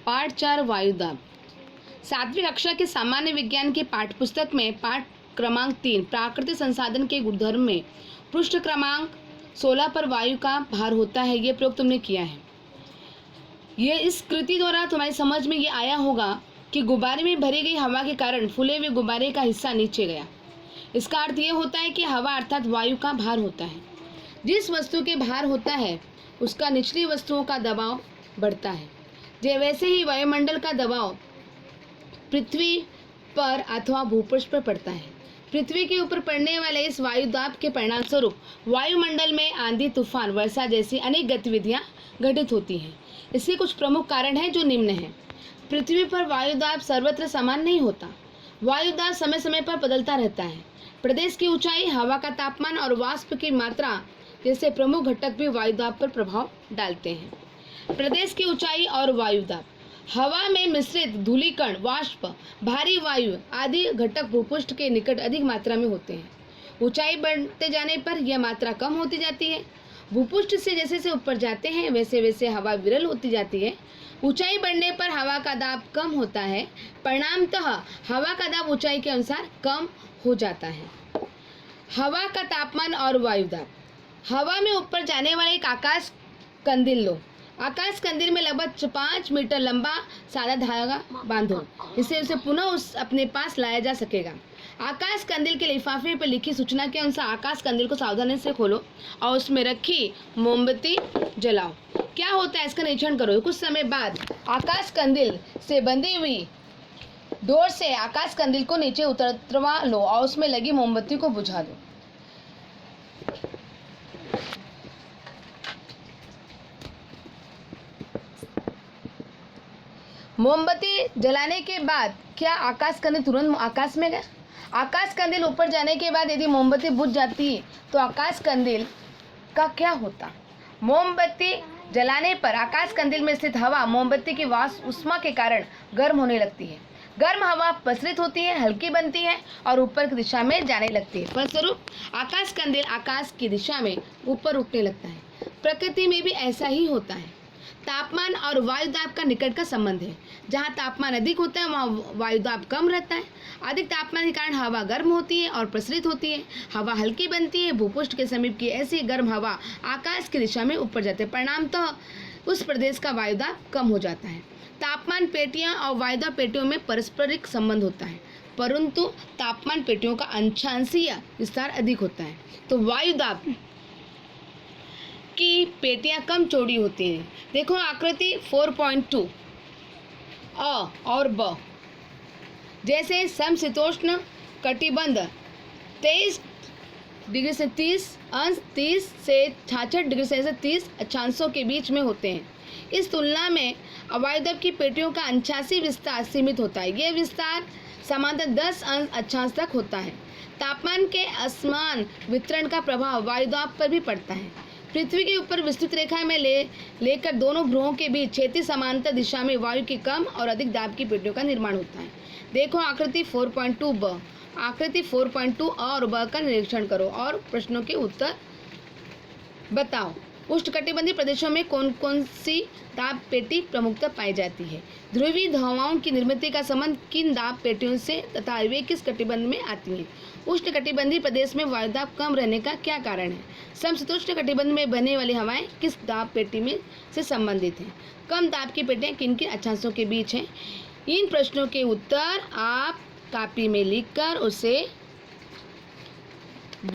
पाठ 4 वायुदाब। 7वीं कक्षा के सामान्य विज्ञान की पाठ्यपुस्तक में पाठ क्रमांक 3 प्राकृतिक संसाधन के गुणधर्म में पृष्ठ क्रमांक 16 पर वायु का भार होता है, ये प्रयोग तुमने किया है। ये इस कृति द्वारा तुम्हारी समझ में ये आया होगा कि गुब्बारे में भरी गई हवा के कारण फूले हुए गुब्बारे का हिस्सा नीचे गया। इसका अर्थ ये होता है कि हवा अर्थात वायु का भार होता है। जिस वस्तु के भार होता है उसका निचली वस्तुओं का दबाव बढ़ता है। वैसे ही वायुमंडल का दबाव पृथ्वी पर अथवा भूपृष्ठ पर पड़ता है। पृथ्वी के ऊपर पड़ने वाले इस वायुदाब के परिणाम स्वरूप वायुमंडल में आंधी, तूफान, वर्षा जैसी अनेक गतिविधियां घटित होती हैं। इसके कुछ प्रमुख कारण हैं जो निम्न हैं। पृथ्वी पर वायुदाब सर्वत्र समान नहीं होता। वायुदाब समय समय पर बदलता रहता है। प्रदेश की ऊंचाई, हवा का तापमान और वाष्प की मात्रा जैसे प्रमुख घटक भी वायुदाब पर प्रभाव डालते हैं। प्रदेश की ऊंचाई और वायुदाब। हवा में मिश्रित धूलिकण, वाष्प, भारी वायु आदि घटक भूपृष्ठ के निकट अधिक मात्रा में होते हैं। ऊंचाई बढ़ते जाने पर यह मात्रा कम होती जाती है। भूपृष्ठ से जैसे जैसे ऊपर जाते हैं वैसे वैसे हवा विरल होती जाती है। ऊंचाई बढ़ने पर हवा का दाब कम होता है। परिणामतः हवा का दाब ऊंचाई के अनुसार कम हो जाता है। हवा का तापमान और वायुदाब। हवा में ऊपर जाने वाले एक आकाश कंदील लो। आकाश कंदील में लगभग 5 मीटर लंबा सादा धागा बांधो, इससे उसे पुनः अपने पास लाया जा सकेगा। आकाश कंदील के लिफाफे पर लिखी सूचना के अनुसार आकाश कंदील को सावधानी से खोलो और उसमें रखी मोमबत्ती जलाओ। क्या होता है इसका निरीक्षण करो। कुछ समय बाद आकाश कंदील से बंधी हुई डोर से आकाश कंदील को नीचे उतरवा लो और उसमें लगी मोमबत्ती को बुझा दो। मोमबत्ती जलाने के बाद क्या आकाश कंदील तुरंत आकाश में गया? आकाश कंदील ऊपर जाने के बाद यदि मोमबत्ती बुझ जाती तो आकाश कंदील का क्या होता? मोमबत्ती जलाने पर आकाश कंदील में स्थित हवा मोमबत्ती की वाष्प ऊष्मा के कारण गर्म होने लगती है। गर्म हवा प्रसरित होती है, हल्की बनती है और ऊपर की दिशा में जाने लगती है। फलस्वरूप आकाश कंदील आकाश की दिशा में ऊपर उठने लगता है। प्रकृति में भी ऐसा ही होता है। तापमान और वायुदाब का निकट का संबंध है। जहाँ तापमान अधिक होता है वहाँ वायुदाब कम रहता है। अधिक तापमान के कारण हवा गर्म होती है और प्रसरित होती है। हवा हल्की बनती है। भूपृष्ठ के समीप की ऐसी गर्म हवा आकाश की दिशा में ऊपर जाती है। परिणामतः उस प्रदेश का वायुदाब कम हो जाता है। तापमान पेटियाँ और वायुदाब पेटियों में पारस्परिक संबंध होता है, परंतु तापमान पेटियों का अंशांशीय विस्तार अधिक होता है। तो वायुदाब की पेटियां कम चौड़ी होती हैं। देखो आकृति 4.2 अ और ब। जैसे समशीतोष्ण कटिबंध 23 डिग्री से 30 अंश 30 से 66 डिग्री सेल्सियस 30 अक्षांशों के बीच में होते हैं। इस तुलना में वायुदाब की पेटियों का अंशांशी विस्तार सीमित होता है। यह विस्तार सामान्यतः 10 अंश अक्षांश तक होता है। तापमान के असमान वितरण का प्रभाव वायुदाब पर भी पड़ता है। पृथ्वी के ऊपर विस्तृत रेखा में लेकर दोनों ध्रुवों के बीच क्षैतिज समांतर दिशा में वायु की कम और अधिक दाब की पेटियों का निर्माण होता है। देखो आकृति 4.2 ब। आकृति 4.2 अ और ब का निरीक्षण करो और प्रश्नों के उत्तर बताओ। उष्णकटिबंधीय प्रदेशों में कौन कौन सी दाब पेटी प्रमुखता पाई जाती है? ध्रुवीय हवाओं की निर्मित का संबंध किन दाब पेटियों से तथा वे किस कटिबंध में आती हैं? उष्णकटिबंधीय प्रदेश में वायुदाब कम रहने का क्या कारण है? समशीतोष्ण कटिबंध में बहने वाली हवाएं किस दाब पेटी में से संबंधित हैं? कम दाब की पेटियां किन किन अक्षांशों के बीच हैं? इन प्रश्नों के उत्तर आप कॉपी में लिखकर उसे